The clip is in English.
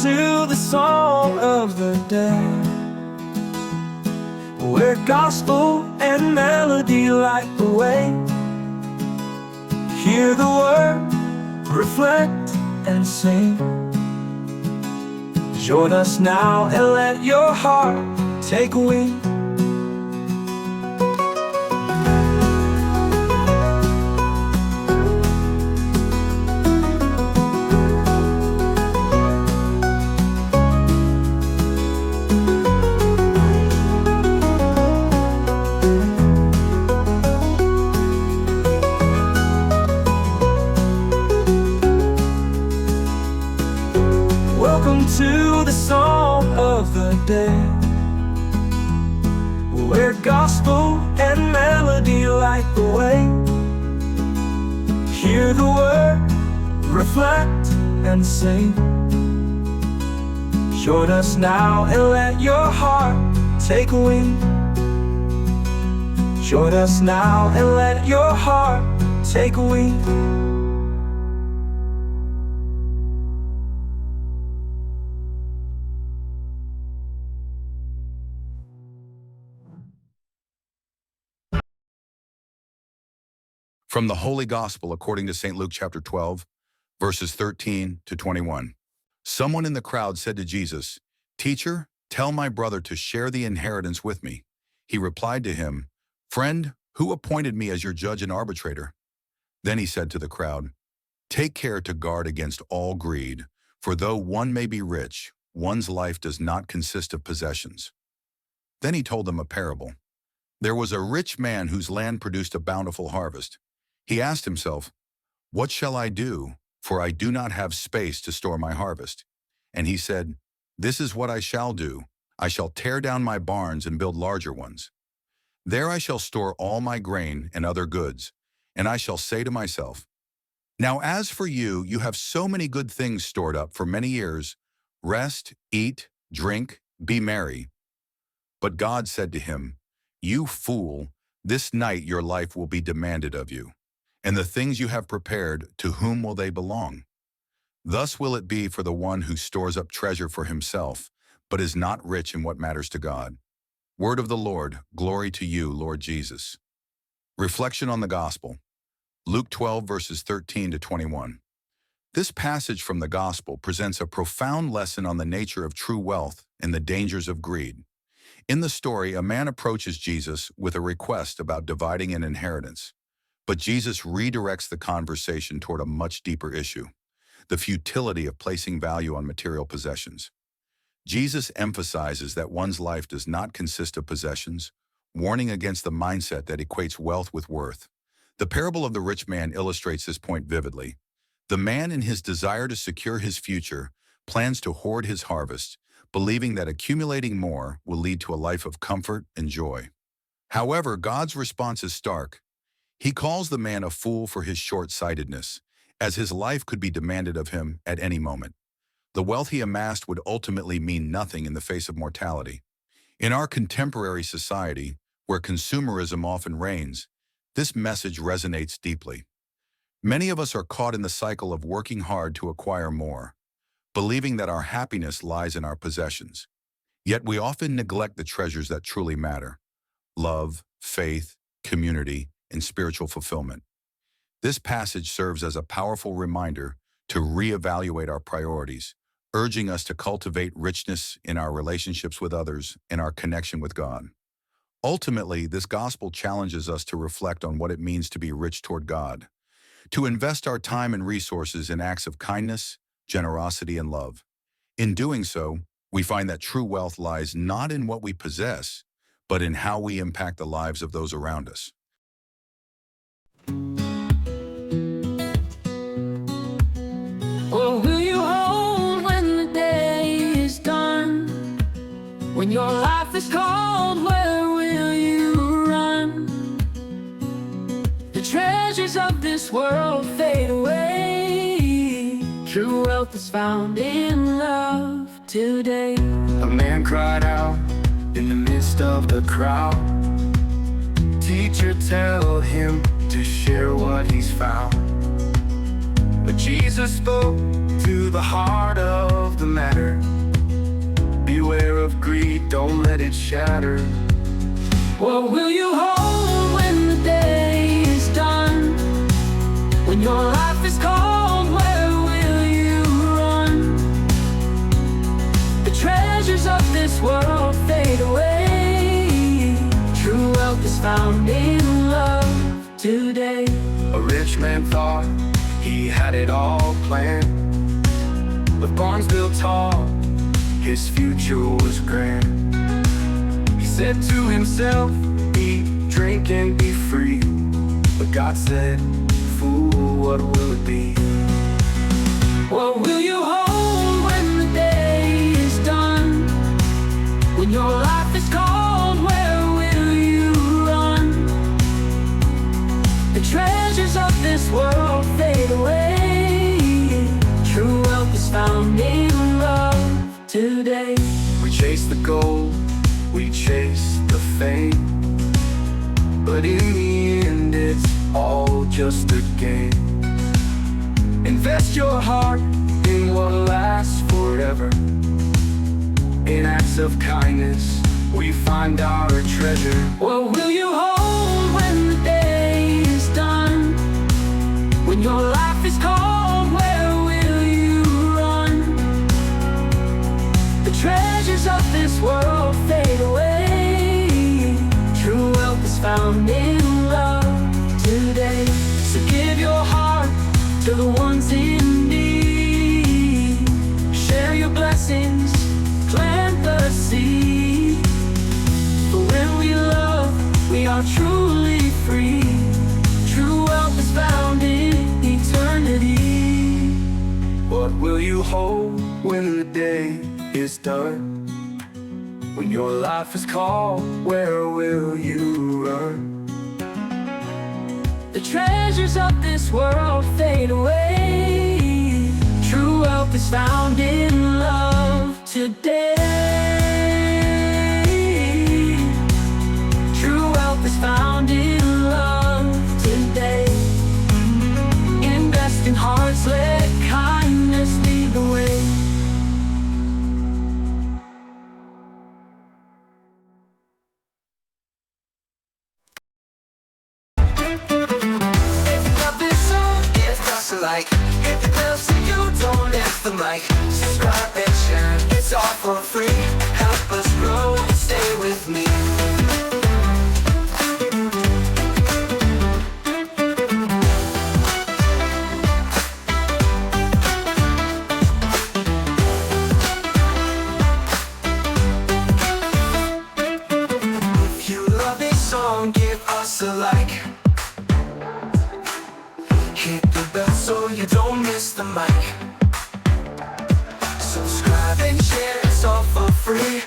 to the song of the day, where gospel and melody light the way. Hear the word, reflect and sing. Join us now and let your heart take wing. Welcome to the song of the day, where gospel and melody light the way. Hear the word, reflect and sing. Join us now and let your heart take wing. Join us now and let your heart take wing. From the Holy Gospel according to St. Luke chapter 12, verses 13 to 21. Someone in the crowd said to Jesus, "Teacher, tell my brother to share the inheritance with me." He replied to him, "Friend, who appointed me as your judge and arbitrator?" Then he said to the crowd, "Take care to guard against all greed, for though one may be rich, one's life does not consist of possessions." Then he told them a parable. There was a rich man whose land produced a bountiful harvest. He asked himself, "What shall I do? For I do not have space to store my harvest." And he said, "This is what I shall do. I shall tear down my barns and build larger ones. There I shall store all my grain and other goods, and I shall say to myself, now as for you, you have so many good things stored up for many years. Rest, eat, drink, be merry." But God said to him, "You fool, this night your life will be demanded of you. And the things you have prepared, to whom will they belong? Thus will it be for the one who stores up treasure for himself, but is not rich in what matters to God." Word of the Lord, glory to you, Lord Jesus. Reflection on the Gospel. Luke 12, verses 13 to 21. This passage from the Gospel presents a profound lesson on the nature of true wealth and the dangers of greed. In the story, a man approaches Jesus with a request about dividing an inheritance. But Jesus redirects the conversation toward a much deeper issue: the futility of placing value on material possessions. Jesus emphasizes that one's life does not consist of possessions, warning against the mindset that equates wealth with worth. The parable of the rich man illustrates this point vividly. The man, in his desire to secure his future, plans to hoard his harvest, believing that accumulating more will lead to a life of comfort and joy. However, God's response is stark. He calls the man a fool for his short-sightedness, as his life could be demanded of him at any moment. The wealth he amassed would ultimately mean nothing in the face of mortality. In our contemporary society, where consumerism often reigns, this message resonates deeply. Many of us are caught in the cycle of working hard to acquire more, believing that our happiness lies in our possessions. Yet we often neglect the treasures that truly matter: love, faith, community, and spiritual fulfillment. This passage serves as a powerful reminder to reevaluate our priorities, urging us to cultivate richness in our relationships with others and our connection with God. Ultimately, this gospel challenges us to reflect on what it means to be rich toward God, to invest our time and resources in acts of kindness, generosity, and love. In doing so, we find that true wealth lies not in what we possess, but in how we impact the lives of those around us. What will you hold when the day is done? When your life is called, where will you run? The treasures of this world fade away. True wealth is found in love today. A man cried out in the midst of the crowd, "Teacher, tell him to share what he's found." But Jesus spoke to the heart of the matter. Beware of greed, don't let it shatter. What will you hold when the day is done? When your life is cold, where will you run? The treasures of this world fade away. True wealth is found in love today. A rich man thought he had it all planned. With barns built tall, his future was grand. He said to himself, eat, drink, and be free. But God said, fool, what will it be? What will you hold when the day is done? When your life is cold, where will you run? The treasures of this world fade away. True wealth is found in love today. We chase the gold, we chase the fame, but in the end it's all just a game. Invest your heart in what lasts forever. In acts of kindness we find our treasure. What will you hold when the day is done? When your life is cold, where will you run? The treasures of this world fade away. True wealth is found in love today. So give your heart to the ones in need. Share your blessings, plant the seed. For when we love, we are truly free. True wealth is found in eternity. What will you hold when the day is done? When your life is called, where will you run? The treasures of this world fade away. True wealth is found in love today. True wealth is found in love today. Invest in hearts, let kindness lead the way. Like, hit the bell so you don't miss the mic. Subscribe and share, it's all for free. Help us grow and stay with me. If you love this song, give us a like. Hit the bell so you don't miss the mic. Subscribe and share, it's all for free.